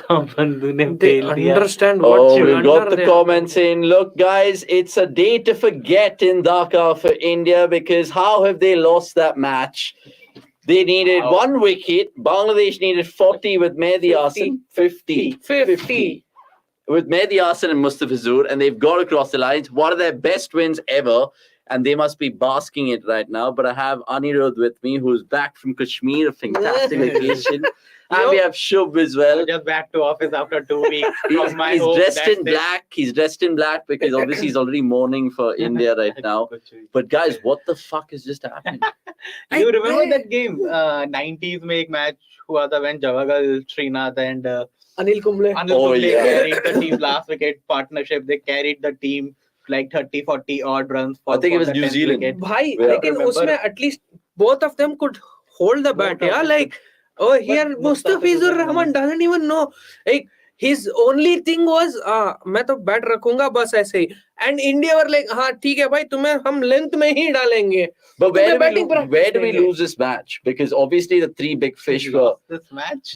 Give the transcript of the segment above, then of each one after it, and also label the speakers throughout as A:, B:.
A: They understand what
B: We've got the
A: they are.
B: comments saying, look, guys, it's a day to forget in Dhaka for India because how have they lost that match? They needed one wicket. Bangladesh needed 40 with Mehdi Hasan. 50 with Mehdi Hasan and Mustafizur, and they've got across the lines. One of their best wins ever, and they must be basking it right now. But I have Anirudh with me, who's back from Kashmir, a fantastic vacation. And we have Shubh as well.
C: Just back to office after 2 weeks.
B: He's dressed in black. He's dressed in black because obviously he's already mourning for India right now. But guys, what the fuck has just happened?
C: You remember that game? 90s में एक match हुआ था when Javagal, Srinath and
A: Anil Kumble.
C: Carried the team last wicket partnership. They carried the team like 30-40 odd runs.
B: I think it was New Zealand.
A: Bhai, लेकिन उसमें at least both of them could hold the bat. Yeah, like here Mustafizur Rahman doesn't even know. Like his only thing was मैं तो bat रखूंगा बस ऐसे ही. And India were like हाँ ठीक है भाई तुम्हें हम length में ही डालेंगे.
B: But where do we lose this match? Because obviously the three big fish were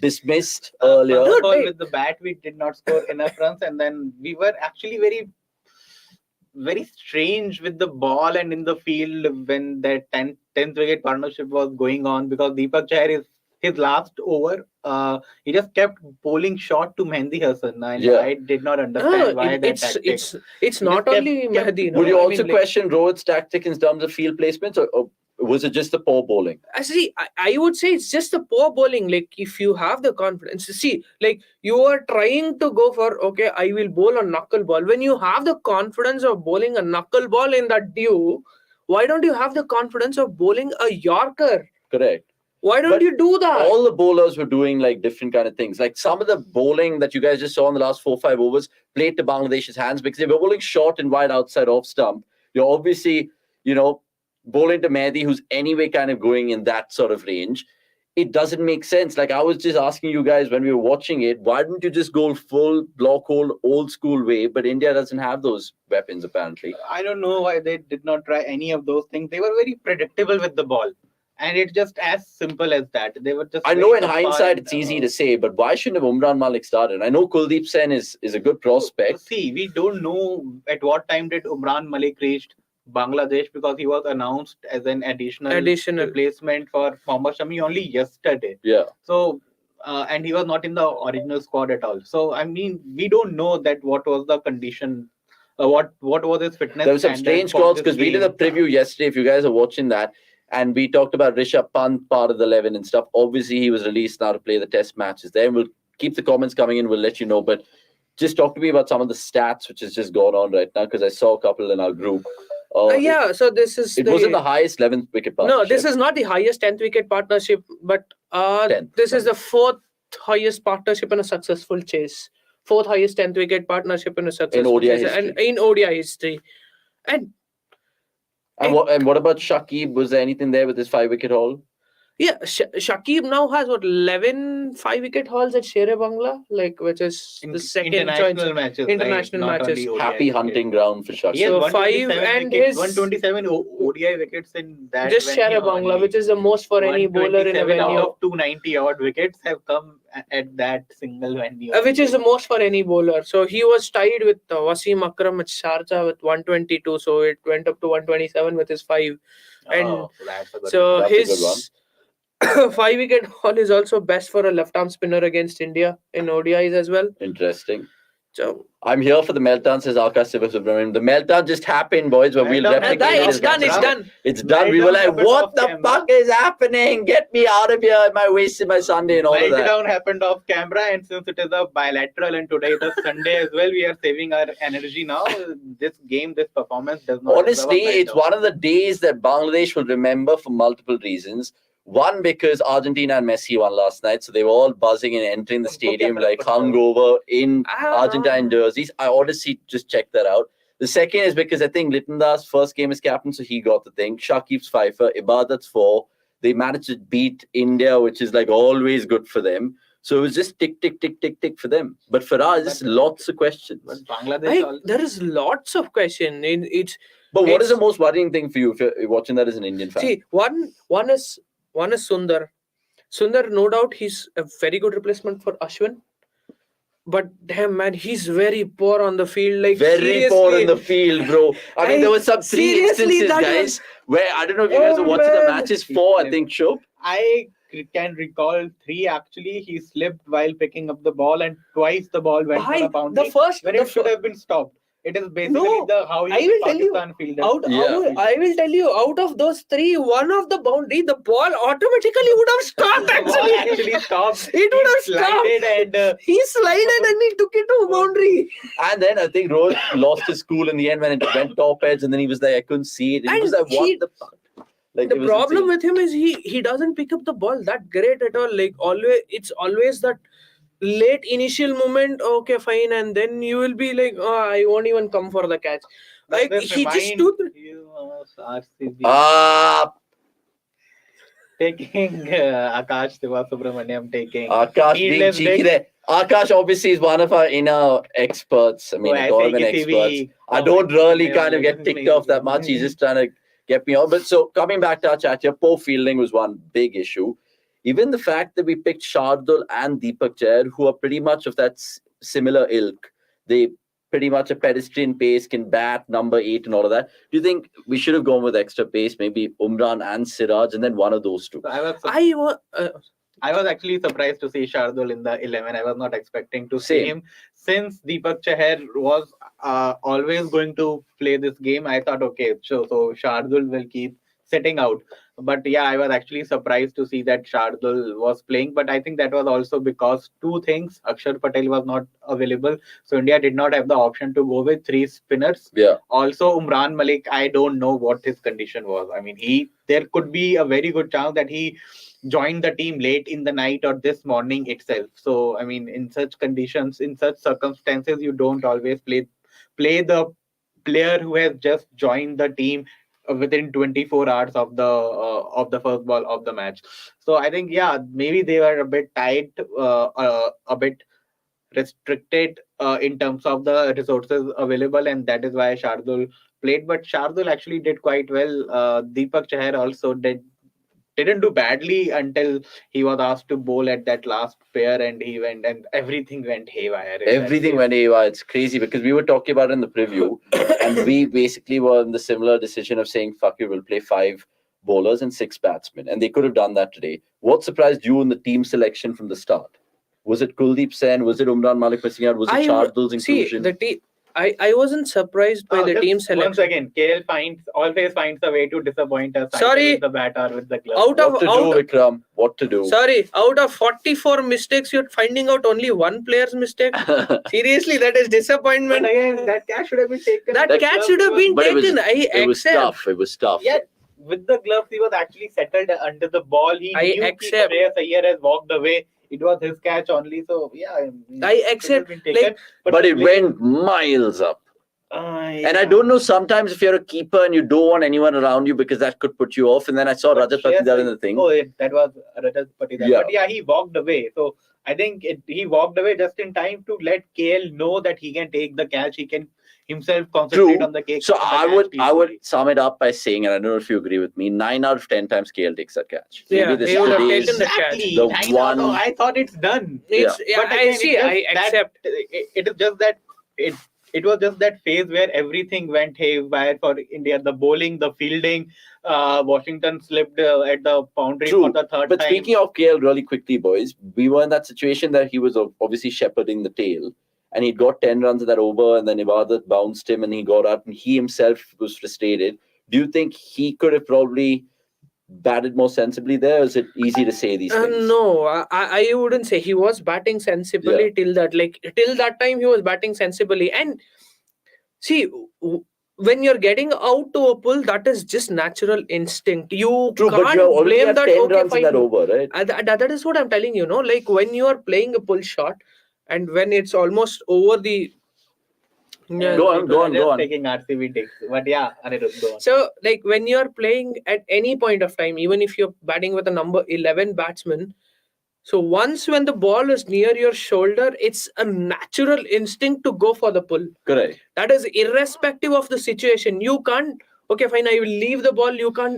B: dismissed earlier.
C: With the bat we did not score enough runs, and then we were actually very strange with the ball and in the field when that 10th wicket partnership was going on, because Deepak Chahar is his last over. He just kept bowling short to Mehdi Hasan, and I did not understand why that tactic.
A: It's not only Mehdi.
B: Would you also question Rohit's tactic in terms of field placements, or was it just the poor bowling?
A: See, I would say it's just the poor bowling. Like if you have the confidence, see, like you are trying to go for okay, I will bowl a knuckle ball. When you have the confidence of bowling a knuckle ball in that dew, why don't you have the confidence of bowling a Yorker?
B: Correct.
A: Why don't you do that?
B: All the bowlers were doing like different kind of things. Like some of the bowling that you guys just saw in the last 4-5 overs played to Bangladesh's hands because they were bowling short and wide outside off stump. You're obviously, bowling to Mehdi, who's anyway kind of going in that sort of range. It doesn't make sense. Like I was just asking you guys when we were watching it, why didn't you just go full block hole, old school way? But India doesn't have those weapons apparently.
C: I don't know why they did not try any of those things. They were very predictable with the ball. And it's just as simple as that. They were just.
B: I know in hindsight it's easy to say, but why shouldn't have Umran Malik started? I know Kuldeep Sen is a good prospect.
C: See, we don't know at what time did Umran Malik reached Bangladesh, because he was announced as an additional replacement for Mohammad Shami only yesterday.
B: Yeah.
C: So, and he was not in the original squad at all. So, I mean, we don't know that what was the condition, what was his fitness.
B: There were some strange calls because we did a preview yesterday. If you guys are watching that. And we talked about Rishabh Pant, part of the 11 and stuff. Obviously, he was released now to play the test matches there. And we'll keep the comments coming in. We'll let you know. But just talk to me about some of the stats which is just going on right now, because I saw a couple in our group.
A: So this is...
B: It wasn't the highest 11th wicket partnership.
A: No, this is not the highest 10th wicket partnership. But this is the 4th highest partnership in a successful chase. 4th highest 10th wicket partnership in a successful chase. And in ODI history.
B: And what about Shakib? Was there anything there with his 5-wicket haul?
A: Yeah, Shakib now has 11 5-wicket hauls at Shere Bangla, which is the second
C: international matches.
A: International matches.
B: Happy hunting ground for Shakib.
A: So 5 and his
C: 127 ODI wickets in that.
A: Just Shere Bangla, which is the most for any bowler in a venue.
C: Out of 290 odd wickets have come at that single venue.
A: Which is the most for any bowler. So he was tied with Wasim Akram at Sharjah with 122. So it went up to 127 with his 5. And so his 5-wicket haul is also best for a left-arm spinner against India in ODIs as well.
B: Interesting.
A: So
B: I'm here for the meltdown, says Akash Sivasubramanian. The meltdown just happened, boys, but we'll replicate it. It's done. We were like, what the fuck is happening? Get me out of here. Am I wasting my Sunday and all of that?
C: Meltdown happened off camera, and since it is a bilateral and today is a Sunday as well, we are saving our energy now. This performance does not.
B: Honestly, it's one of the days that Bangladesh will remember for multiple reasons. One, because Argentina and Messi won last night, so they were all buzzing and entering the stadium like hungover in Argentine jerseys. I honestly just checked that out. The second is because I think Littenda's first game as captain, so he got the thing. Shakib's 5, Ibadat's 4. They managed to beat India, which is like always good for them. So it was just tick, tick, tick, tick, tick for them. But for us, lots of questions.
C: But Bangladesh,
A: there is lots of questions.
B: But what is the most worrying thing for you if you're watching that as an Indian fan?
A: See, one is Sundar. Sundar, no doubt, he's a very good replacement for Ashwin. But damn man, he's very poor on the field. Like
B: Very poor in the field, bro. I mean, there were some three
A: seriously,
B: instances,
A: that
B: guys, where I don't know if you guys
A: Oh,
B: are watching the
A: man.
B: matches. 4, I think, Shub.
C: I can recall 3 actually. He slipped while picking up the ball, and twice the ball went for
A: Bhai,
C: a boundary
A: the first-
C: when
A: the
C: it should
A: fir-
C: have been stopped. It is basically
A: No,
C: the how you
A: I
C: see
A: will tell you.
C: Pakistan fielders.
A: I will tell you, out of those 3, one of the boundary, the ball automatically would have stopped.
C: The ball
A: Actually,
C: actually stopped.
A: It would have
C: He slided
A: stopped.
C: and
A: He slided and he took it to a boundary.
B: And then I think Rohit lost his cool in the end when it went top edge, and then he was like, I couldn't see it. And he was
A: And
B: like, what
A: he-
B: the fuck? Like,
A: The
B: it was
A: problem
B: insane.
A: with him is he doesn't pick up the ball that great at all. Like it's always that late initial moment. Okay, fine, and then you will be like, oh, I won't even come for the catch. Like
C: Does this
A: he just
C: remind
A: stood.
C: you of RCB taking Akash Subramaniam taking
B: Akash being
C: heedless
B: cheeky
C: big-
B: there. Akash obviously is one of our inner experts. I mean,
C: Oh,
B: tournament
C: ऐसे किसी
B: experts.
C: भी
B: I don't really
C: comment
B: kind of get ticked off that much. He's just trying to get me on. But so coming back to our chat here, poor fielding was one big issue. Even the fact that we picked Shardul and Deepak Jair, who are pretty much of that similar ilk. They pretty much a pedestrian pace, can bat, number 8 and all of that. Do you think we should have gone with extra pace, maybe Umran and Siraj, and then one of those two?
C: So I was
A: I was.
C: I was actually surprised to see Shardul in the 11. I was not expecting to see
B: Same.
C: him. Since Deepak Chahar was always going to play this game, I thought, okay, so Shardul will keep sitting out. But yeah, I was actually surprised to see that Shardul was playing. But I think that was also because 2 things. Akshar Patel was not available. So India did not have the option to go with 3 spinners.
B: Yeah.
C: Also, Umran Malik, I don't know what his condition was. I mean, there could be a very good chance that he joined the team late in the night or this morning itself. So, I mean, in such conditions, in such circumstances, you don't always play the player who has just joined the team within 24 hours of the first ball of the match. So I think, yeah, maybe they were a bit tight, a bit restricted in terms of the resources available, and that is why Shardul played. But Shardul actually did quite well. Deepak Chahar also didn't do badly until he was asked to bowl at that last pair, and he went and everything went haywire. in that
B: Everything
C: game.
B: went haywire. It's crazy because we were talking about it in the preview, and we basically were in the similar decision of saying, fuck it, we'll play 5 bowlers and 6 batsmen. And they could have done that today. What surprised you in the team selection from the start? Was it Kuldeep Sen? Was it Umran Malik missing out? Was it Shardul's
A: See,
B: inclusion?
A: the team. I wasn't surprised by the
C: Just
A: team selection.
C: Once again, KL always finds a way to disappoint us. either
A: Sorry.
C: with the bat or with the glove.
A: Out of
B: What to do, Vikram? What to do?
A: Sorry, out of 44 mistakes, you're finding out only one player's mistake. Seriously, that is
C: But
A: disappointment.
C: again, that catch should have been taken.
A: That
C: with the
A: catch
C: gloves.
A: should have been
B: But it was-
A: taken. I
B: It was
A: accept.
B: tough. It was tough.
C: Yeah, with the gloves, he was actually settled under the ball. He
A: I
C: knew
A: accept.
C: Iyer has walked away. It was his catch only. So yeah,
A: I
C: it should have
A: accept.
C: been taken.
A: Like,
B: But
C: the
B: it
C: play-
B: went miles up. And I
C: yeah.
B: don't know, sometimes if you're a keeper and you don't want anyone around you because that could put you off. And then I saw
C: But
B: Rajat
C: yes,
B: Patidar in the thing.
C: Oh, that was Rajat Patidar.
B: Yeah.
C: But yeah, he walked away. So I think he walked away just in time to let KL know that he can take the catch. He can himself concentrate
B: True.
C: on the cake.
B: So
C: on the
B: I
C: catch
B: would
C: peacefully.
B: sum it up by saying, and I don't know if you agree with me, 9 out of 10 times KL takes that catch.
A: Yeah,
B: Maybe this
A: he would have
B: today's
A: taken the catch.
C: Exactly.
B: The
C: 9
B: one-
C: out of- I thought it's done.
A: It's, yeah,
C: But
A: I
C: again,
A: see.
C: it's
A: I
C: just that-
A: accept.
C: It is just that it was just that phase where everything went haywire for India. The bowling, the fielding. Washington slipped at the boundary
B: True.
C: for the third
B: But
C: time.
B: speaking of KL, really quickly, boys, we were in that situation that he was obviously shepherding the tail. And he'd got 10 runs at that over, and then Ibadat bounced him and he got out, and he himself was frustrated. Do you think he could have probably batted more sensibly there, or is it easy to say these things?
A: No, I wouldn't say he was batting sensibly till that. Like till that time, he was batting sensibly. And see, when you're getting out to a pull, that is just natural instinct. You
B: True, but you
A: can't
B: already
A: blame
B: had
A: that.
B: 10
A: Okay,
B: runs in
A: fine.
B: that over, right?
A: That is what I'm telling you. No, like when you are playing a pull shot, and when it's almost over the. Yeah,
B: Go on, go on,
C: Just
B: go on.
C: taking RCB takes. But yeah, Anirudh, go on.
A: So, like when you're playing at any point of time, even if you're batting with a number 11 batsman, so once when the ball is near your shoulder, it's a natural instinct to go for the pull.
B: Correct.
A: That is irrespective of the situation. You can't okay, fine, I will leave the ball.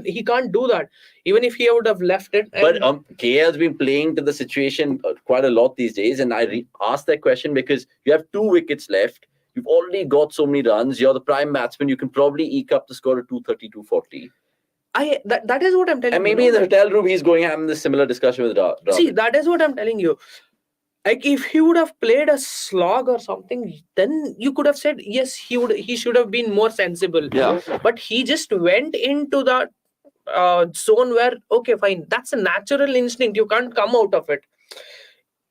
A: He can't do that. Even if he would have left it.
B: But KL's been playing to the situation quite a lot these days, and I asked that question because you have 2 wickets left. You've already got so many runs. You're the prime batsman. You can probably eke up the score to 230, 240.
A: That is what I'm telling you.
B: And maybe in the hotel room, he's going having this similar discussion with Dravid.
A: See, that is what I'm telling you. Like, if he would have played a slog or something, then you could have said yes, he should have been more sensible.
B: Yeah.
A: But he just went into that zone where, okay, fine, that's a natural instinct. You can't come out of it.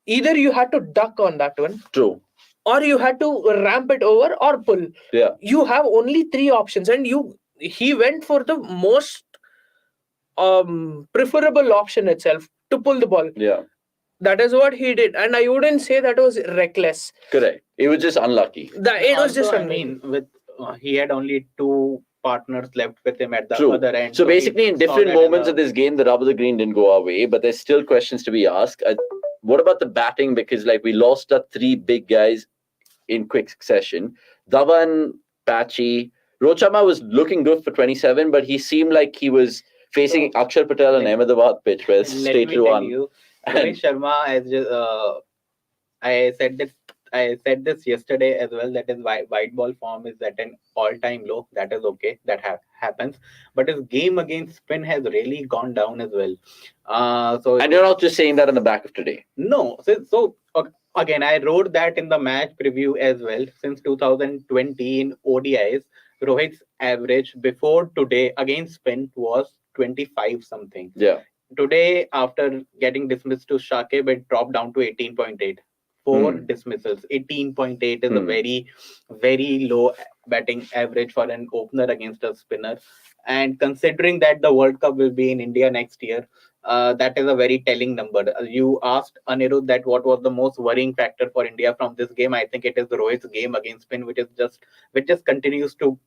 A: Either you had to duck on that one.
B: True.
A: Or you had to ramp it over or pull.
B: Yeah.
A: You have only 3 options, and he went for the most preferable option itself, to pull the ball.
B: Yeah.
A: That is what he did, and I wouldn't say that was reckless.
B: Correct. It was just unlucky.
A: It was just
C: I mean, with he had only 2 partners left with him at the
B: True.
C: other end.
B: So basically, in different moments of this game, the rub of the green didn't go our way, but there's still questions to be asked. What about the batting? Because we lost our 3 big guys in quick succession. Dhawan, Patchy, Rohit Sharma was looking good for 27, but he seemed like he was facing Akshar Patel and Ahmedabad pitch, where straight to one.
C: Rohit Sharma, I said this yesterday as well, that his white ball form is at an all-time low. That is okay. That happens. But his game against spin has really gone down as well.
B: And you're not just saying that on the back of today.
C: No. So again, I wrote that in the match preview as well. Since 2020 in ODIs, Rohit's average before today against spin was 25 something.
B: Yeah.
C: Today, after getting dismissed to Shakib, it dropped down to 18.8. 4 dismissals. 18.8 is a very, very low batting average for an opener against a spinner. And considering that the World Cup will be in India next year, that is a very telling number. You asked Anirudh that what was the most worrying factor for India from this game. I think it is Rohit's game against spin, which just continues to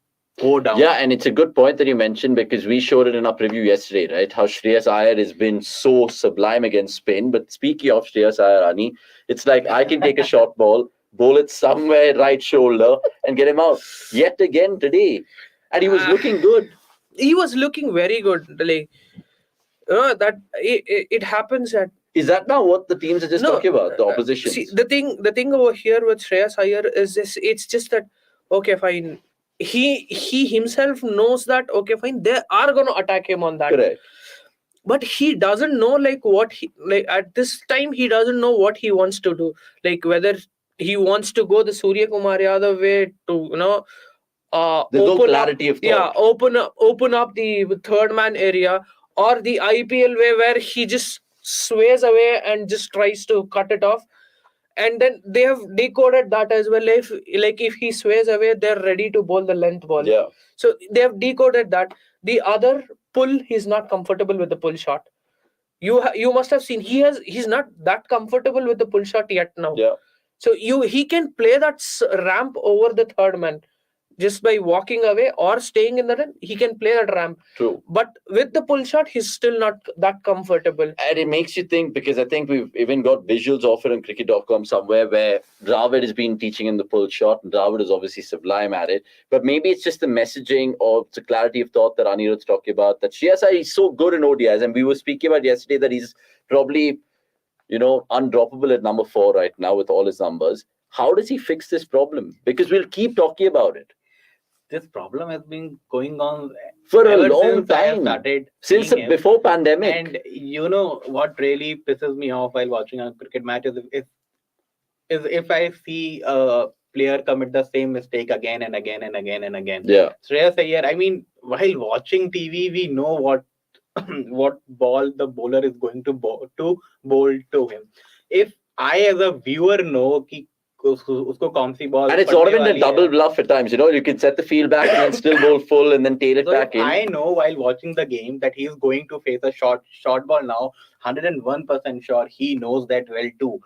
C: go down.
B: Yeah, and it's a good point that you mentioned, because we showed it in our preview yesterday, right? How Shreyas Iyer has been so sublime against spin. But speaking of Shreyas Iyer, Ani, it's like I can take a short ball, bowl it somewhere right shoulder, and get him out. Yet again today. And he was looking good.
A: He was looking very good. Like, that it happens at.
B: Is that now what the teams are just talking about? The opposition.
A: See, the thing over here with Shreyas Iyer is this. It's just that, okay, fine. He himself knows that, okay, fine, they are going to attack him on that.
B: Correct.
A: But he doesn't know at this time he doesn't know what he wants to do. Like, whether he wants to go the Surya Kumar Yadav way to
B: there's no clarity of thought.
A: Yeah, open up the third man area, or the IPL way where he just sways away and just tries to cut it off. And then they have decoded that as well. If he sways away, they're ready to bowl the length ball.
B: Yeah.
A: So they have decoded that. The other pull, he's not comfortable with the pull shot. You must have seen he's not that comfortable with the pull shot yet now.
B: Yeah.
A: So he can play that ramp over the third man. Just by walking away or staying in the run, he can play that ramp.
B: True.
A: But with the pull shot, he's still not that comfortable.
B: And it makes you think, because I think we've even got visuals of it on cricket.com somewhere where Dravid has been teaching him the pull shot, and Dravid is obviously sublime at it. But maybe it's just the messaging or the clarity of thought that Anirudh's talking about, that Shreyas Iyer is so good in ODIs, and we were speaking about yesterday that he's probably, undroppable at number 4 right now with all his numbers. How does he fix this problem? Because we'll keep talking about it.
C: This problem has been going on
B: for a long time, since before pandemic.
C: And you know what really pisses me off while watching a cricket match is if I see a player commit the same mistake again and again and again and again.
B: Yeah.
C: Shreyas Iyer, I mean, while watching TV, we know what ball the bowler is going to bowl to him. If I as a viewer know ki usko kaun si ball,
B: and it's not even a double bluff at times, you can set the field back and then still bowl full and then tail it back in.
C: I know while watching the game that he is going to face a short ball now, 101% sure he knows that well too.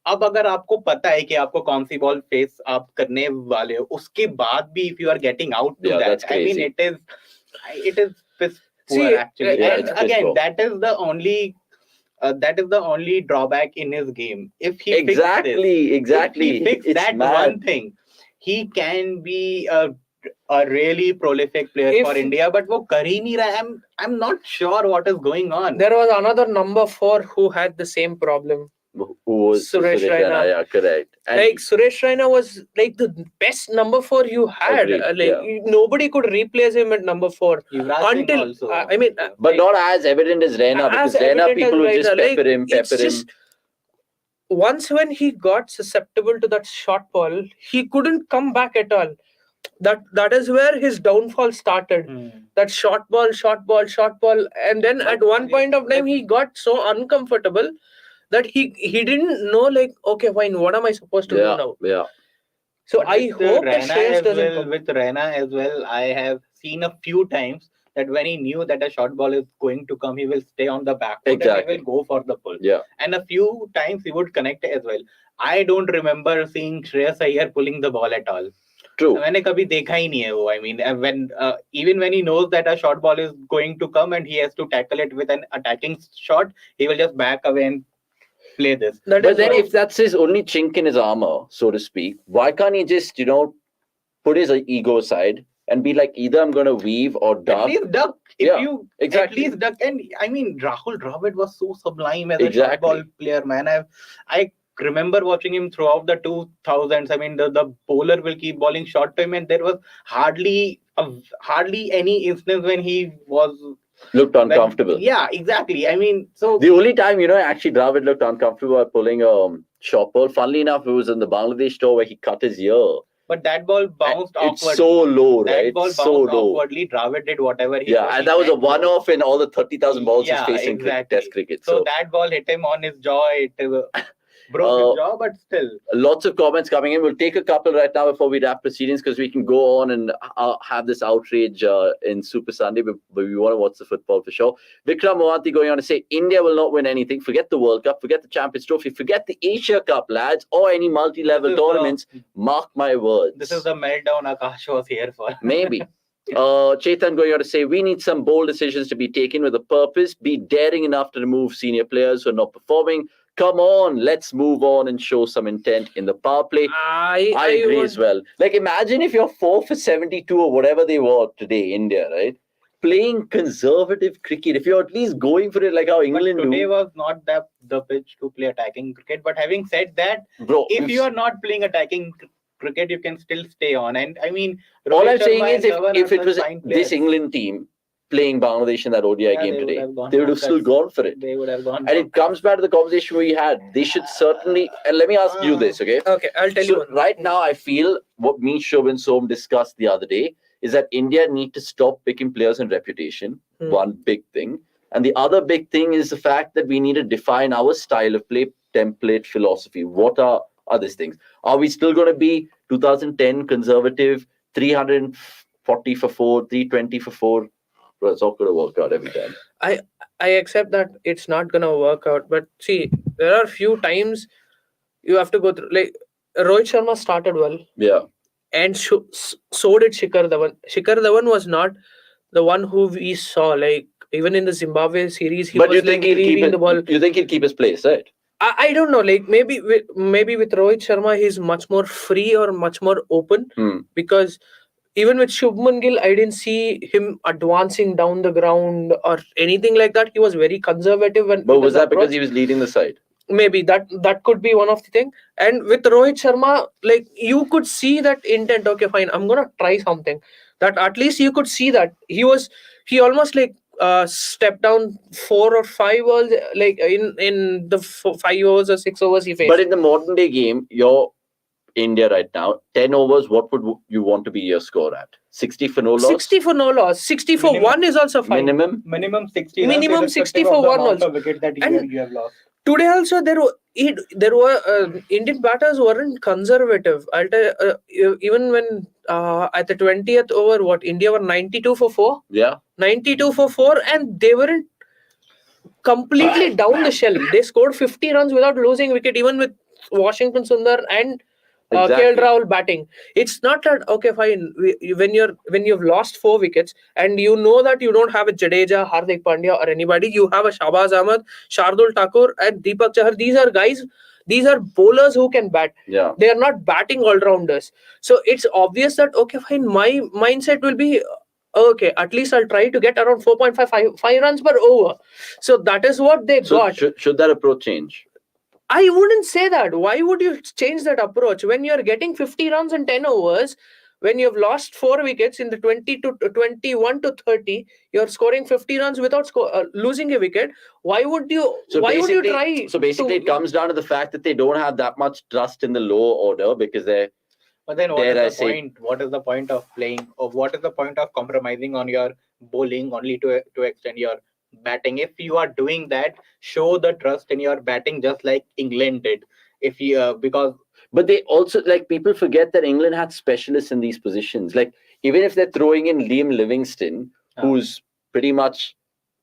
C: अब अगर आपको पता है कि आपको कौन सी ball face आप करने वाले हो, उसके बाद भी if you are getting out to that, I mean it is piss poor actually. And again, that is the only drawback in his game. If he
B: exactly
C: if he fixed that one thing, he can be a really prolific player
A: If-
C: for India, but वो कर ही नहीं रहा है. I'm not sure what is going on.
A: There was another number 4 who had the same problem.
B: Who was
A: Suresh Raina.
B: Yeah, correct. And
A: Like Suresh Raina was like the best number 4 you had.
B: Agreed,
A: Nobody could replace him at number 4
C: Yuvraj Singh
A: until
C: also.
B: but not as evident as Raina, because
A: as
B: Raina
A: evident
B: people
A: as
B: would just
A: Raina, like,
B: pepper him.
A: it's just- once when he got susceptible to that short ball, he couldn't come back at all. That is where his downfall started. That short ball, and then at one point of time he got so uncomfortable that he didn't know, like, okay, fine, what am I supposed to do now?
B: Yeah.
A: So
C: But
A: I
C: with
A: hope that
C: Raina
A: Shreyas
C: as
A: doesn't
C: well,
A: come.
C: with Raina as well, I have seen a few times that when he knew that a short ball is going to come, he will stay on the back foot
B: Exactly.
C: and he will go for the pull.
B: Yeah.
C: And a few times he would connect as well. I don't remember seeing Shreyas Iyer pulling the ball at all.
B: True.
C: मैंने कभी देखा ही नहीं है वो. I mean, when even when he knows that a short ball is going to come and he has to tackle it with an attacking shot, he will just back away and play this.
A: That
B: But
A: is
B: then
A: why-
B: if that's his only chink in his armor, so to speak, why can't he just, put his ego aside and be like, either I'm going to weave or
C: At
B: duck?
C: least duck. If
B: Yeah,
C: you
B: exactly.
C: at least duck. And I mean, Rahul Dravid was so sublime as a short
B: Exactly.
C: ball player, man. I remember watching him throughout the 2000s. I mean, the bowler will keep bowling short to him, and there was hardly any instance when he was
B: Looked uncomfortable.
C: Yeah, exactly. I mean, so
B: The only time, actually Dravid looked uncomfortable by pulling a short ball, funnily enough, it was in the Bangladesh tour where he cut his ear.
C: but that ball bounced
B: It's
C: awkwardly.
B: so low,
C: That
B: right?
C: ball bounced
B: So low.
C: awkwardly. Dravid did whatever he
B: Yeah,
C: could.
B: and
C: He
B: that was a
C: went low.
B: one-off in all the 30,000 balls
C: Yeah,
B: he's facing in
C: exactly.
B: Test cricket.
C: So
B: So
C: that ball hit him on his jaw. It broke his jaw, but still.
B: lots of comments coming in. We'll take a couple right now before we wrap proceedings, because we can go on and have this outrage in Super Sunday, but we want to watch the football for sure. Vikram Mohanty going on to say, India will not win anything. Forget the World Cup, forget the Champions Trophy, forget the Asia Cup, lads, or any multi-level
C: This is
B: tournaments. Mark my words.
C: This is the meltdown Akash was here for.
B: Maybe. Chetan going on to say, we need some bold decisions to be taken with a purpose. Be daring enough to remove senior players who are not performing. Come on, let's move on and show some intent in the power play. I agree as well. Like, imagine if you're 4 for 72 or whatever they were today, India, right? Playing conservative cricket. If you're at least going for it like how England
C: But today
B: do.
C: was not the pitch to play attacking cricket. But having said that,
B: Bro,
C: if you are not playing attacking cricket, you can still stay on. And I mean,
B: all
C: Rohit
B: I'm saying
C: Sharma
B: is
C: and Dhawan
B: if
C: are
B: it was
C: such fine
B: this
C: players.
B: England team playing Bangladesh in that ODI
C: Yeah,
B: game
C: they would
B: today,
C: have gone
B: they would have
C: for
B: still
C: it.
B: gone for it.
C: They would have gone.
B: And it comes back to the conversation we had. They should certainly, and let me ask you this, okay?
A: Okay, I'll tell you
B: So
A: one.
B: right now, I feel what me, Shobhan, Som discussed the other day is that India need to stop picking players on reputation. One big thing. And the other big thing is the fact that we need to define our style of play, template, philosophy. What are these things? Are we still going to be 2010 conservative, 340 for 4, 320 for 4? Well, it's not going to work out every time.
A: I accept that it's not gonna work out, but see, there are few times you have to go through. Like Rohit Sharma started well,
B: Yeah.
A: and so did Shikhar Dhawan. Shikhar Dhawan was not the one who we saw. Like even in the Zimbabwe series, he
B: But
A: was
B: you think he'll keep
A: leaving
B: it,
A: the ball.
B: you think he'll keep his place, right?
A: I don't know. Like maybe with Rohit Sharma, he's much more free or much more open because even with Shubman Gill, I didn't see him advancing down the ground or anything like that. He was very conservative.
B: But was that because he was leading the side?
A: Maybe that could be one of the thing. And with Rohit Sharma, like you could see that intent. Okay, fine, I'm gonna try something. That at least you could see that he almost like stepped down 4 or 5 balls like in the 5 overs or 6 overs he faced.
B: But in the modern day game, you're India right now, 10 overs, what would you want to be your score at? 60 for no loss?
A: 60 for no loss. 60 for
C: Minimum.
A: 1 is also fine.
C: Minimum 60.
A: Minimum
C: runs,
A: 60
C: irrespective
A: for
C: of the
A: one
C: amount
A: also.
C: of wicket that
A: And
C: you have lost.
A: Today also there were Indian batters weren't conservative. I'll tell even when at the 20th over, what India were 92 for 4.
B: Yeah.
A: 92 for 4, and they weren't completely down the shell. They scored 50 runs without losing wicket, even with Washington Sundar and KL Rahul batting. It's not that okay, fine. When you've lost 4 wickets and you know that you don't have a Jadeja, Hardik Pandya, or anybody, you have a Shahbaz Ahmed, Shardul Thakur, and Deepak Chahar. These are guys These are bowlers who can bat.
B: Yeah.
A: They are not batting all-rounders. So it's obvious that, okay, fine, my mindset will be, okay, at least I'll try to get around 4.5 runs per over. So that is what they
B: So
A: got.
B: should that approach change?
A: I wouldn't say that. Why would you change that approach when you're getting 50 runs in 10 overs? When you've lost 4 wickets in the 20 to 21 to 30, you're scoring 50 runs without losing a wicket. Why would you?
B: So
A: why would you
B: basically,
A: try?
B: so basically, it comes down to the fact that they don't have that much trust in the lower order because they're.
C: But then what
B: Dare I
C: is the
B: say-
C: point? What is the point of playing? Or what is the point of compromising on your bowling only to extend your batting? If you are doing that, show the trust in your batting, just like England did. If you because
B: But they also, like, people forget that England had specialists in these positions. Like, even if they're throwing in Liam Livingston, who's pretty much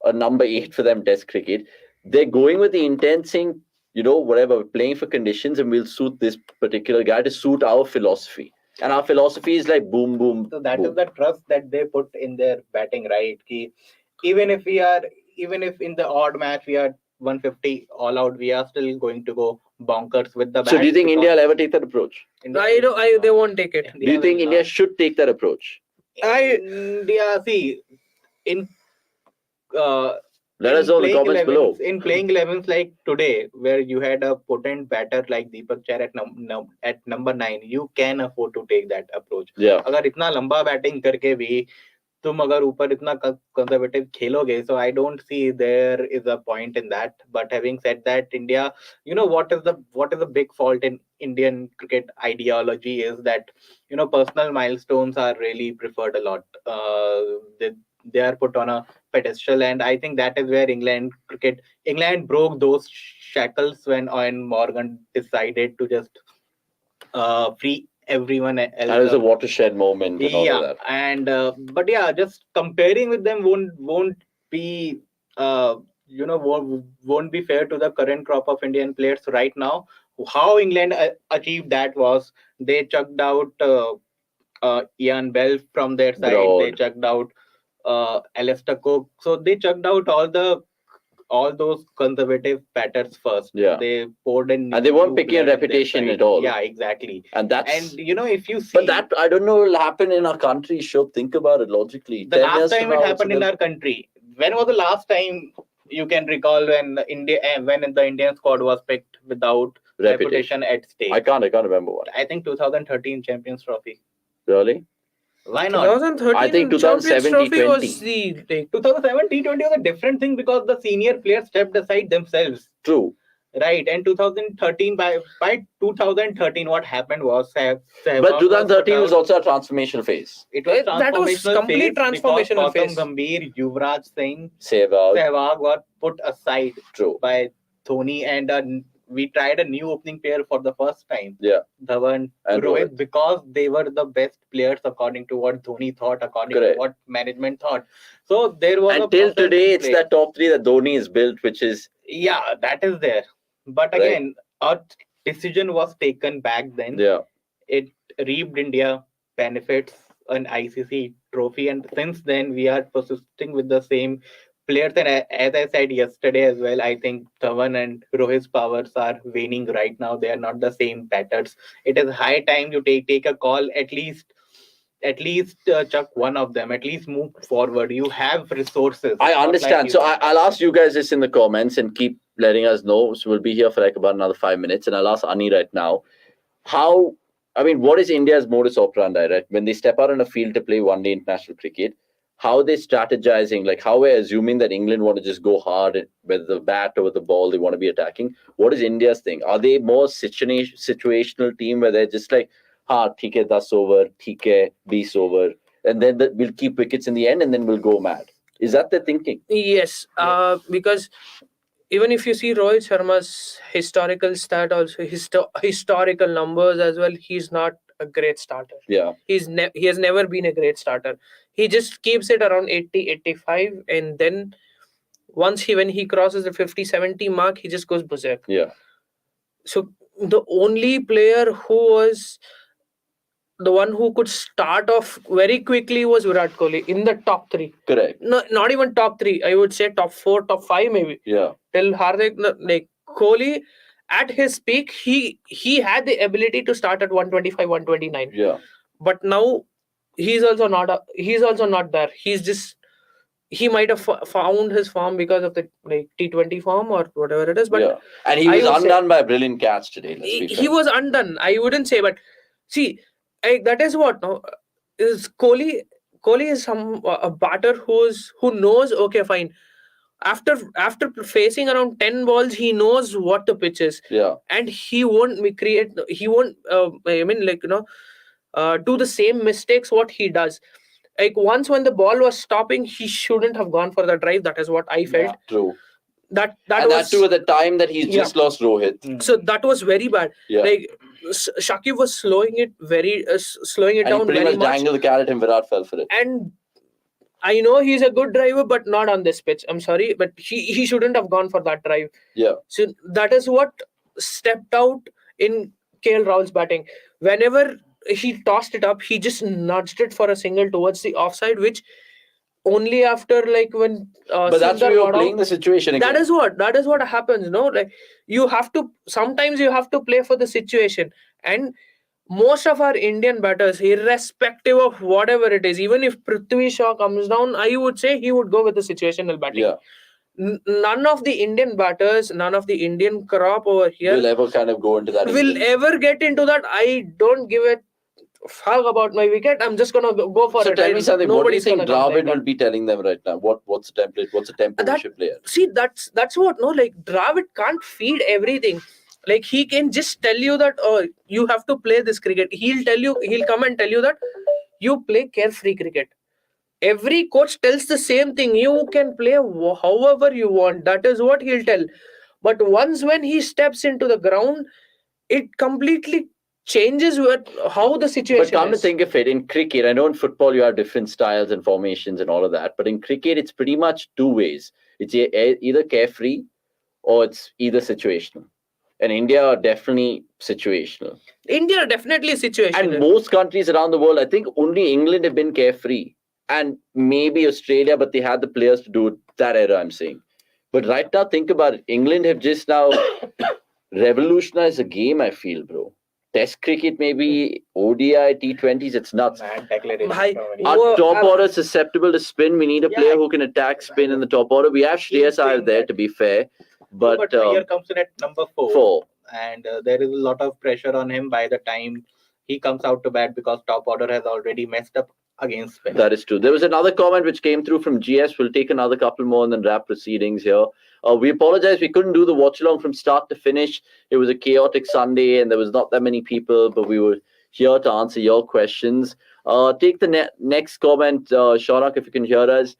B: a number 8 for them Test cricket, they're going with the intent saying, whatever, we're playing for conditions and we'll suit this particular guy to suit our philosophy. And our philosophy is like boom, boom.
C: So that
B: boom.
C: is the trust that they put in their batting, right? Even if in the odd match we are 150 all out, we are still going to go bonkers with the bat.
B: So do you think India will ever take that approach?
A: They won't take it.
B: Do you think India should take that approach?
C: India, see, in
B: Let us know in the comments below.
C: In playing 11s like today, where you had a potent batter like Deepak Chahar at number 9, you can afford to take that approach.
B: Yeah.
C: अगर इतना लंबा batting करके भी तुम अगर ऊपर इतना conservative खेलोगे, so I don't see there is a point in that. But having said that, India, what is the big fault in Indian cricket ideology is that personal milestones are really preferred a lot. They are put on a pedestal, and I think that is where England broke those shackles when Ian Morgan decided to just free everyone else.
B: That was a watershed moment and all of that.
C: And but yeah, just comparing with them won't be won't be fair to the current crop of Indian players right now. How England achieved that was they chucked out Ian Bell from their side.
B: Broad.
C: They chucked out Alistair Cook. So they chucked out all those conservative batters first.
B: Yeah.
C: They poured in,
B: and they weren't picking a
C: blood in their
B: reputation
C: side.
B: at all.
C: Yeah, exactly.
B: And that's.
C: And if you see,
B: But that, I don't know, will happen in our country. Sure, think about it logically.
C: the
B: 10
C: last
B: years
C: time
B: from
C: it
B: now,
C: happened in our country, when was the last time you can recall when the Indian squad was picked without reputation at stake?
B: I can't remember what.
C: I think 2013 Champions Trophy.
B: Really?
C: Why not?
A: 2013
B: I think
A: Champions
B: 2017
A: Trophy was
B: 20.
A: the
C: 2007 T20 was a different thing because the senior players stepped aside themselves.
B: True.
C: Right, and 2013 by 2013, what happened was
B: But 2013 was also a transformational phase.
C: It was
A: that was
C: transformational
A: complete
C: phase
A: transformational
C: because
A: phase.
C: Gautam Gambhir, Yuvraj Singh,
B: Sehwag.
C: Sehwag were put aside
B: True.
C: by Dhoni, and we tried a new opening pair for the first time.
B: Yeah.
C: Dhawan
B: And
C: Rohit, because they were the best players according to what Dhoni thought, according
B: Correct.
C: to what management thought. So there was
B: Until
C: a process
B: today,
C: in
B: it's
C: place.
B: that top 3 that Dhoni is built, which is.
C: Yeah, that is there. But again, a decision was taken back then.
B: Yeah.
C: It reaped India benefits, an ICC trophy, and since then we are persisting with the same players. And as I said yesterday as well, I think Dhawan and Rohit's powers are waning right now. They are not the same batters. It is high time you take a call. At least chuck one of them. At least move forward. You have resources.
B: I
C: Not
B: understand.
C: like
B: So
C: you-
B: I'll ask you guys this in the comments and keep letting us know. So we'll be here for like about another 5 minutes. And I'll ask Ani right now, what is India's modus operandi, right? When they step out on a field to play one-day international cricket, how are they strategizing? Like how we're assuming that England want to just go hard with the bat or with the ball, they want to be attacking. What is India's thing? Are they more situational team where they're just like, theek hai, 10 over, theek hai, 20 over, and then we'll keep wickets in the end and then we'll go mad. Is that the thinking?
A: Yes, because even if you see Rohit Sharma's historical stat, also historical numbers as well, he's not a great starter.
B: Yeah.
A: He has never been a great starter. He just keeps it around 80, 85, and then when he crosses the 50, 70 mark, he just goes berserk.
B: Yeah.
A: So the only player who was the one who could start off very quickly was Virat Kohli in the top 3.
B: Correct.
A: No, not even top 3. I would say top 4, top 5 maybe.
B: Yeah.
A: Till Hardik, like Kohli at his peak, he had the ability to start at 125, 129.
B: Yeah.
A: But now he's also not there. He might have found his form because of the like T20 form or whatever it is. But
B: yeah. And he
A: I
B: was
A: would say-
B: undone by a brilliant catch today. Let's be
A: he
B: fair.
A: was undone. I wouldn't say, but see, that is what no is Kohli. Kohli is a batter who knows. Okay, fine. After facing around 10 balls, he knows what the pitch is,
B: Yeah.
A: and he won't He won't. I mean, like do the same mistakes what he does. Like once when the ball was stopping, he shouldn't have gone for the drive. That is what I felt.
C: Yeah.
B: True.
A: That
B: And
A: was
B: that too at the time that he's just lost Rohit.
A: so that was very bad.
B: Yeah.
A: Like Shakib was slowing it
B: And
A: down
B: he pretty
A: very
B: much dangled the carrot and Virat fell for it.
A: And I know he's a good driver, but not on this pitch. I'm sorry, but he shouldn't have gone for that drive.
B: Yeah.
A: So that is what stepped out in KL Rahul's batting. Whenever he tossed it up, he just nudged it for a single towards the offside, which only after like when
B: But that's
A: Sundar
B: why you're
A: got out-
B: playing the situation again.
A: that is what happens, no? Like sometimes you have to play for the situation. And most of our Indian batters, irrespective of whatever it is, even if Prithvi Shaw comes down, I would say he would go with the situational batting.
B: Yeah.
A: None of the Indian batters, none of the Indian crop over here
B: Will ever kind of go into that.
A: will
B: England.
A: ever get into that. I don't give a fuck about my wicket. I'm just gonna go for
B: So
A: it.
B: tell me something. What do you
A: Nobody's
B: think
A: gonna complain.
B: Dravid will be telling them right now? What's the template? What's the tempo we should play at?
A: See, that's what no, like Dravid can't feed everything. Like he can just tell you that you have to play this cricket. He'll come and tell you that you play carefree cricket. Every coach tells the same thing. You can play however you want. That is what he'll tell. But once when he steps into the ground, it completely changes how the situation
B: But come to
A: is.
B: think of it, in cricket, I know in football you have different styles and formations and all of that, but in cricket it's pretty much two ways. It's either carefree or it's either situational. And India are definitely situational.
A: India definitely situational.
B: And most countries around the world, I think only England have been carefree. And maybe Australia, but they had the players to do it that era, I'm saying. But right now, think about it. England have just now revolutionized the game, I feel, bro. Test cricket, maybe ODI, T20s, it's nuts.
C: Mad declaration.
A: Bhai,
C: from an
B: Our
A: Whoa,
B: top order is susceptible to spin. We need a
C: Yeah.
B: player who can attack spin in the top order. We have Shreyas Iyer there, to be fair. But
C: Iyer comes in at number 4.
B: 4.
C: And there is a lot of pressure on him by the time he comes out to bat because top order has already messed up against spin.
B: That is true. There was another comment which came through from GS. We'll take another couple more and then wrap proceedings here. We apologize. We couldn't do the watch along from start to finish. It was a chaotic Sunday and there was not that many people, but we were here to answer your questions. Take the next comment, Shaunak, if you can hear us.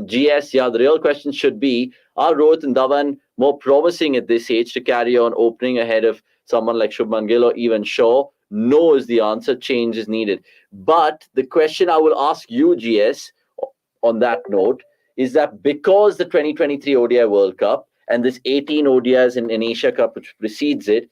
B: GS, yeah, the real question should be, are Rohit and Dhawan more promising at this age to carry on opening ahead of someone like Shubman Gill or even Shaw? No is the answer. Change is needed. But the question I will ask you, GS, on that note, is that because the 2023 ODI World Cup and this 18 ODIs in Asia Cup which precedes it,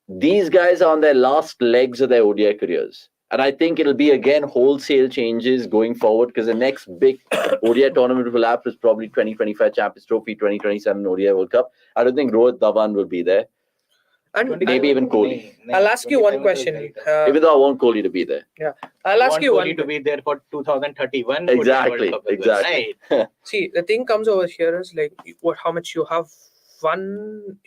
B: these guys are on their last legs of their ODI careers. And I think it'll be, again, wholesale changes going forward because the next big ODI tournament will happen is probably 2025 Champions Trophy, 2027 ODI World Cup. I don't think Rohit Dhawan will be there.
A: And
B: Maybe even Kohli.
A: I'll ask you one question.
B: Even though I want Kohli to be there.
A: I'll ask you one.
C: to be there for 2031.
B: Exactly,
C: World Cup as well,
B: exactly.
C: right?
A: See, the thing comes over here is like how much you have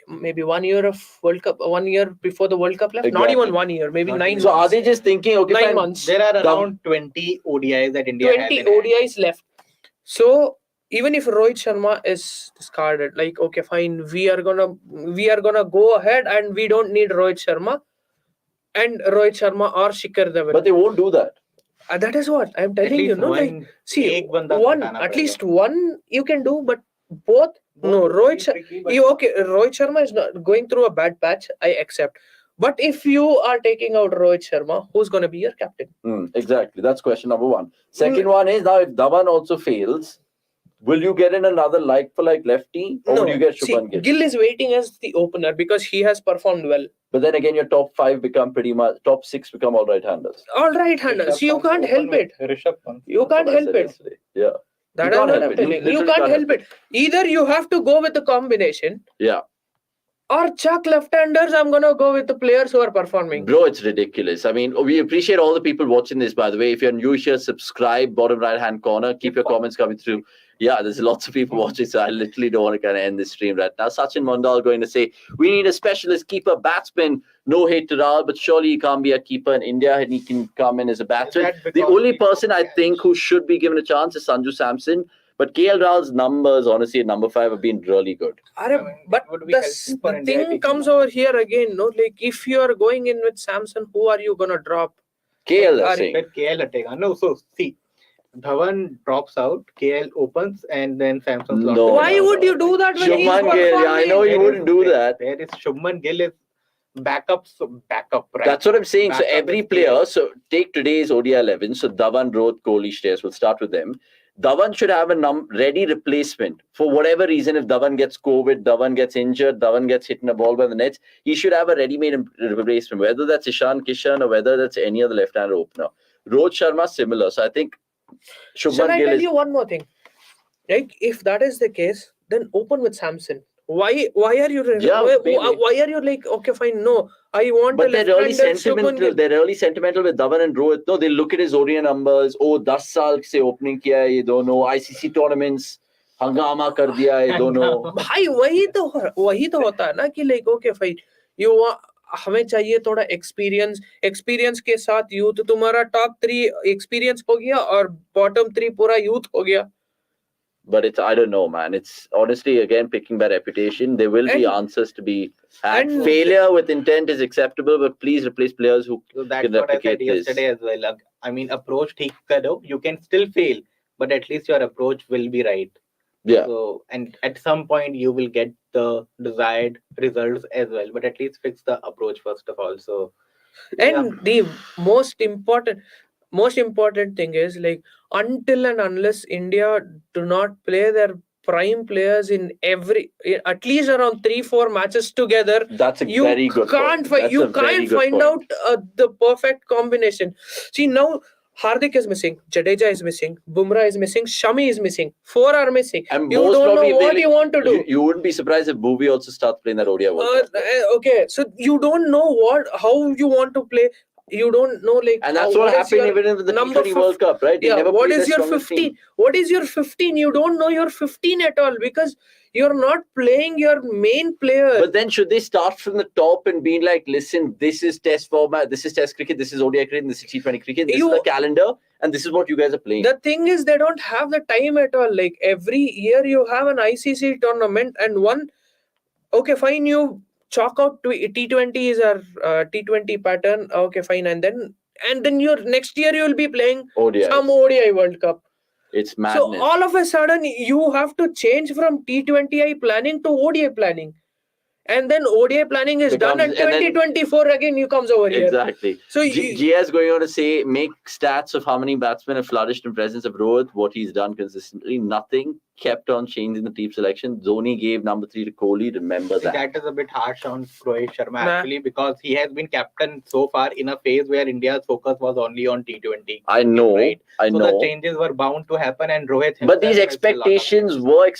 A: maybe 1 year of World Cup, 1 year before the World Cup left. Not
B: Exactly.
A: even 1 year, maybe
C: Not
A: 9
C: even.
B: So are
A: months.
B: they just thinking, okay,
A: 9
B: fine,
A: months.
C: There are around 20 ODIs that India
A: 20
C: has in hand.
A: ODIs left. So even if Rohit Sharma is discarded, like okay, fine, we are gonna go ahead and we don't need Rohit Sharma and Rohit Sharma or Shikhar Dhawan.
B: but they won't do that.
A: That is what I'm
C: At
A: telling you.
C: least
A: No, like
C: one,
A: see,
C: एक बंदा
A: one
C: हटाना
A: at
C: पड़ेगा.
A: least one you can do, but both no. Rohit Sharma. Rohit Sharma is not going through a bad patch. I accept. But if you are taking out Rohit Sharma, who's going to be your captain?
B: Exactly. That's question number one. Second one is, now if Dhawan also fails, will you get in another like-for-like lefty? Or
A: No.
B: will you get
A: See,
B: Shubman Gill?
A: Gill is waiting as the opener because he has performed well.
B: But then again, your top 5 become pretty much, top 6 become all right-handers.
A: All right-handers. So you can't help it. You can't
B: That's what I
A: help
B: said
A: it.
B: yesterday. Yeah.
A: That
B: You
A: is
B: can't
A: what
B: help
A: I'm
B: it. You
A: telling. You
B: literally
A: can't help it. Either you have to go with the combination,
B: Yeah.
A: or chuck left-handers, I'm gonna go with the players who are performing.
B: Bro, it's ridiculous. I mean, we appreciate all the people watching this, by the way. If you're new here, subscribe, bottom right-hand corner. Keep your comments coming through. Yeah, there's lots of people watching, so I literally don't want to kind of end this stream right now. Sachin Mondal going to say, we need a specialist keeper, batsman. No hate to Rahul, but surely he can't be a keeper in India and he can come in as a batsman. The only person I think who should be given a chance is Sanju Samson. But KL Rahul's numbers, honestly, at number 5 have been really good.
A: But the thing comes over here again, no? Like, if you are going in with Samson, who are you gonna drop?
B: KL, I think.
C: KL attega. No, so see, Dhawan drops out, KL opens, and then Samson slots.
B: No.
A: Why would you do that when he's
B: Shubman Gill, yeah, I know you wouldn't do that.
C: There is Shubman Gill is backup, right?
B: That's what I'm saying.
C: Backup
B: So every
C: is
B: player, so take today's ODI 11. So Dhawan, Rohit, Kohli, Shreyas, we'll start with them. Dhawan should have a ready replacement for whatever reason. If Dhawan gets COVID, Dhawan gets injured, Dhawan gets hit in a ball by the nets, he should have a ready-made replacement, whether that's Ishan Kishan or whether that's any other left-hander opener. Rohit Sharma, similar. So I think
A: Shall
B: Shubman
A: I
B: Gill
A: tell
B: is...
A: you one more thing? Like, if that is the case, then open with Samson. Why are you why are you like, okay, fine, no, I want
B: But
A: a
B: they're really
A: left-hander
B: sentimental.
A: Shubman Gill.
B: They're really sentimental with Dhawan and Rohit. No, they look at his ODI numbers. Oh, 10 साल से opening किया है, ये दोनों. ICC tournaments हंगामा कर दिया है, ये दोनों.
A: भाई वही तो होता है ना कि like, okay, fine, हमें चाहिए थोड़ा एक्सपीरियंस के साथ यूथ. तुम्हारा टॉप 3 एक्सपीरियंस हो गया और बॉटम 3 पूरा यूथ हो गया.
B: But it's, I don't know, man. It's honestly, again, picking by reputation. There will be answers to be had. Failure with intent is acceptable, but please replace players who can replicate this.
C: Yesterday as well. I mean, approach ठीक करो. You can still fail, but at least your approach will be right.
B: Yeah.
C: So, and at some point you will get the desired results as well. But at least fix the approach first of all. So,
A: and the most important thing is, like, until and unless India do not play their prime players in at least around 3-4 matches together,
B: that's a very good point.
A: You can't find out the perfect combination. See, now Hardik is missing, Jadeja is missing, Bumrah is missing, Shami is missing. 4 are missing.
B: And
A: you don't know what you want to do.
B: You wouldn't be surprised if Bhuvi also starts playing that ODI World Cup.
A: Okay, so you don't know how you want to play. You don't know, like,
B: and that's what happened even in the T20 World Cup, right?
A: Yeah, what is your 15? What is your 15? You don't know your 15 at all because you're not playing your main player.
B: But then should they start from the top and be like, listen, this is test format, this is test cricket, this is ODI cricket, this is T20 cricket, this is the calendar, and this is what you guys are playing.
A: The thing is, they don't have the time at all. Like, every year you have an ICC tournament and okay, fine, you chalk out to T20 is our T20 pattern. Okay, fine. And then next year you will be playing some ODI World Cup.
B: It's madness.
A: So all of a sudden you have to change from T20I planning to ODI planning. And then ODI planning is done and 2024 again you comes over here.
B: Exactly. So GS going on to say, make stats of how many batsmen have flourished in presence of Rohit, what he's done consistently. Nothing. Kept on changing the team selection. Dhoni gave number 3 to Kohli. Remember that.
C: That is a bit harsh on Rohit Sharma actually, because he has been captain so far in a phase where India's focus was only on T20.
B: I know.
C: Right?
B: I know.
C: So the changes were bound to happen, and Rohit himself.
B: But these expectations were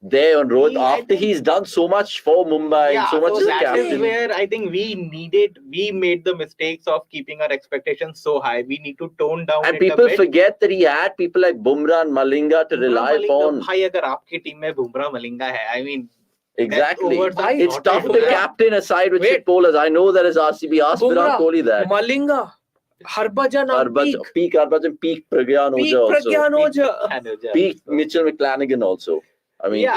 B: there on Rohit after he's done so much for Mumbai and so much as a captain.
C: That is where I think we made the mistakes of keeping our expectations so high. We need to tone down.
B: And people forget that he had people like Bumrah and Malinga to rely upon.
C: Bhai, agar aapki team mein Bumrah Malinga hai, I mean,
B: exactly. It's tough to captain a side with shit bowlers. I know that as RCB asked Virat Kohli that.
A: Malinga, Harbhajan on
B: peak Harbhajan, peak Pragyan Ojha, peak Mitchell McClanagan also. I mean,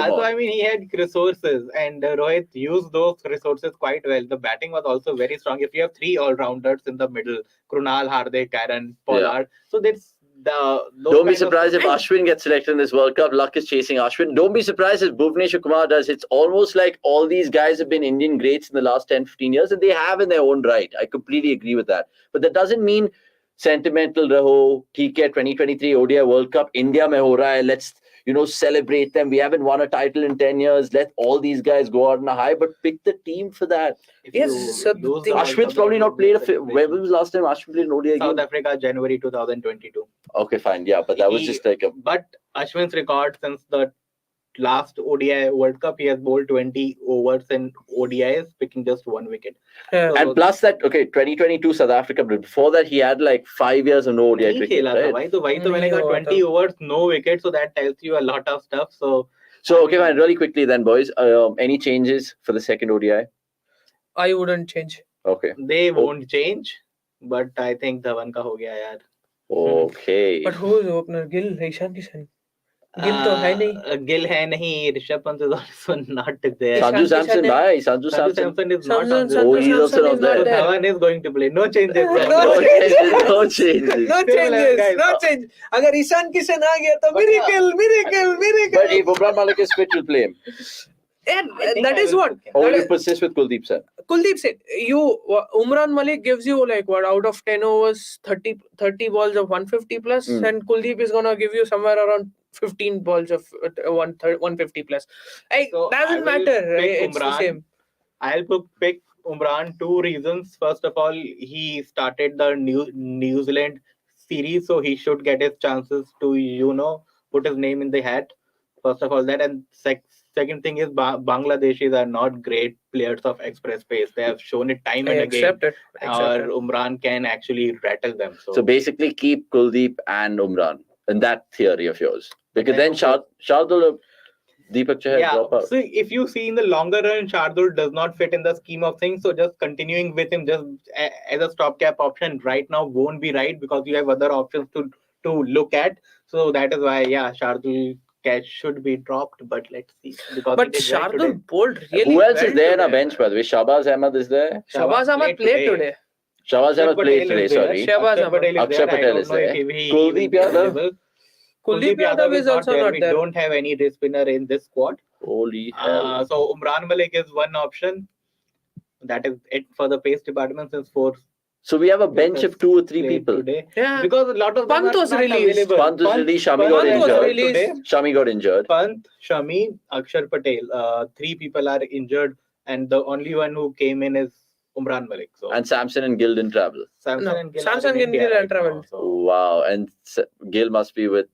C: he had resources, and Rohit used those resources quite well. The batting was also very strong. If you have 3 all-rounders in the middle, Krunal, Hardik, Aaron, Pollard, so that's
B: don't be surprised if Ashwin gets selected in this World Cup. Luck is chasing Ashwin. Don't be surprised if Bhuvneshwar Kumar does. It's almost like all these guys have been Indian greats in the last 10-15 years, and they have in their own right. I completely agree with that. But that doesn't mean sentimental raho, theek hai, 2023 ODI World Cup, India mein ho raha hai, let's celebrate them. We haven't won a title in 10 years. Let all these guys go out on a high, but pick the team for that.
A: Yes, so
B: Ashwin's probably not played. When was the last time Ashwin played an ODI
C: South Africa, January 2022.
B: Okay, fine. Yeah, but that was just like
C: But Ashwin's record since the last ODI World Cup, he has bowled 20 overs in ODIs, picking just 1 wicket.
A: Yeah.
C: So,
B: And plus that, okay, 2022 South Africa, but before that he had like 5 years of no ODI
C: नहीं
B: cricket,
C: खेला था
B: right?
C: भाई तो
A: नहीं
C: मैंने कहा
A: हुआ
C: 20
A: था।
C: overs, no wicket, so that tells you a lot of stuff. So
B: Okay, man, really quickly then, boys. Any changes for the second ODI?
A: I wouldn't change.
B: Okay.
C: they won't change, but I think Dhawan का हो गया यार.
B: Okay.
A: But who is the opener? Gill, Ishan Kishan. Gill तो है नहीं.
C: Gill है नहीं. Rishabh Pant is also not there.
B: Sanju
A: Ishan
B: Samson,
A: Kishan
B: bhai. Sanju
C: Sanju
B: Samson.
C: Samson is not on
A: Samson
C: this.
B: Oh, he's also
A: Samson
B: not
A: is
B: there.
A: not
C: So
A: there.
C: Dhawan is going to play. No changes.
A: No
B: No
A: changes.
B: changes. No changes.
A: No changes. No change. अगर ईशान किशन आ गया तो miracle.
B: But if Umran Malik is fit, you'll play him.
A: And
C: I think
A: that
C: I
A: is
C: will
A: what
C: pick him.
B: Or
A: that
B: you
A: is-
B: persist with Kuldeep Sen.
A: Kuldeep said. Umran Malik gives you like what out of 10 overs, 30 balls of 150 plus, and Kuldeep is gonna give you somewhere around 15 balls of 150 plus.
C: So I
A: Doesn't
C: will
A: matter.
C: pick
A: It's the
C: Umran.
A: same.
C: I'll pick Umran. 2 reasons. First of all, he started the New Zealand series, so he should get his chances to put his name in the hat. First of all, that, and second thing is Bangladeshis are not great players of express pace. They have shown it time
A: I
C: and again.
A: accept it.
C: Or Umran can actually rattle them.
B: So basically, keep Kuldeep and Umran in that theory of yours. Because then Shardul, Deepak Chahar drop out.
C: So if you see in the longer run, Shardul does not fit in the scheme of things. So just continuing with him just as a stopgap option right now won't be right, because you have other options to look at. So that is why, Shardul should be dropped. But let's see. Because
A: But
C: he did well today.
A: Shardul bowled really
B: Who else
A: well
B: is there on
A: today.
B: our bench, by the way? Shahbaz Ahmed is there.
A: Shahbaz Ahmed played today.
B: Shahbaz Ahmed played today, sorry.
A: Shahbaz
C: Akshar
A: Ahmed.
C: Patel is
B: Akshar
C: there. I
B: Patel
C: don't
B: is
C: know
B: there.
C: if he
B: Kuldeep
C: will be
B: Yadav?
C: available.
A: Kuldeep Yadav is also not
C: We
A: there.
C: don't have any wrist spinner in this squad.
B: Holy hell.
C: So Umran Malik is one option. That is it for the pace department since 4.
B: So we have a bench of 2 or 3
C: played
B: people.
C: today.
A: Yeah.
C: Because a lot of them
A: Pant
C: are
A: was
C: not
A: released.
C: available.
B: Pant was released, Shami got
A: Pant was
B: injured.
A: released.
C: Today,
B: Shami got injured.
C: Pant, Shami, Akshar Patel. 3 people are injured, and the only one who came in is Umran Malik. So
B: And Samson and Gill didn't travel.
C: Samson and Gill
A: Samson
C: are in
A: and
C: India
A: Gill
C: right
A: traveled.
C: now, so
B: Wow. And Gill must be with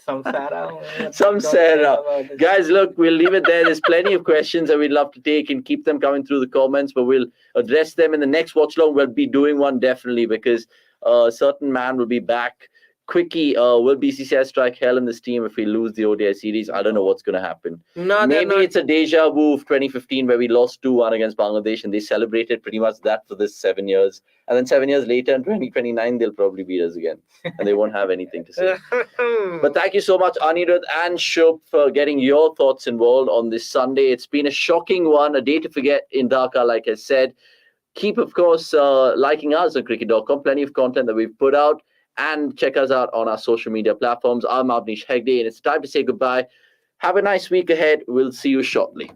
C: Samsara.
B: Samsara. Guys, look, we'll leave it there. There's plenty of questions that we'd love to take, and keep them coming through the comments, but we'll address them in the next watch long. We'll be doing one definitely, because a certain man will be back. Quickie, will BCCI strike hell in this team if we lose the ODI series? I don't know what's going to happen.
A: No,
B: Maybe it's a deja vu of 2015 where we lost 2-1 against Bangladesh, and they celebrated pretty much that for this 7 years. And then 7 years later, in 2029, they'll probably beat us again, and they won't have anything to say. But thank you so much, Anirudh and Shubh, for getting your thoughts involved on this Sunday. It's been a shocking one, a day to forget in Dhaka, like I said. Keep, of course, liking us on cricket.com. Plenty of content that we've put out. And check us out on our social media platforms. I'm Avnish Hegde, and it's time to say goodbye. Have a nice week ahead. We'll see you shortly.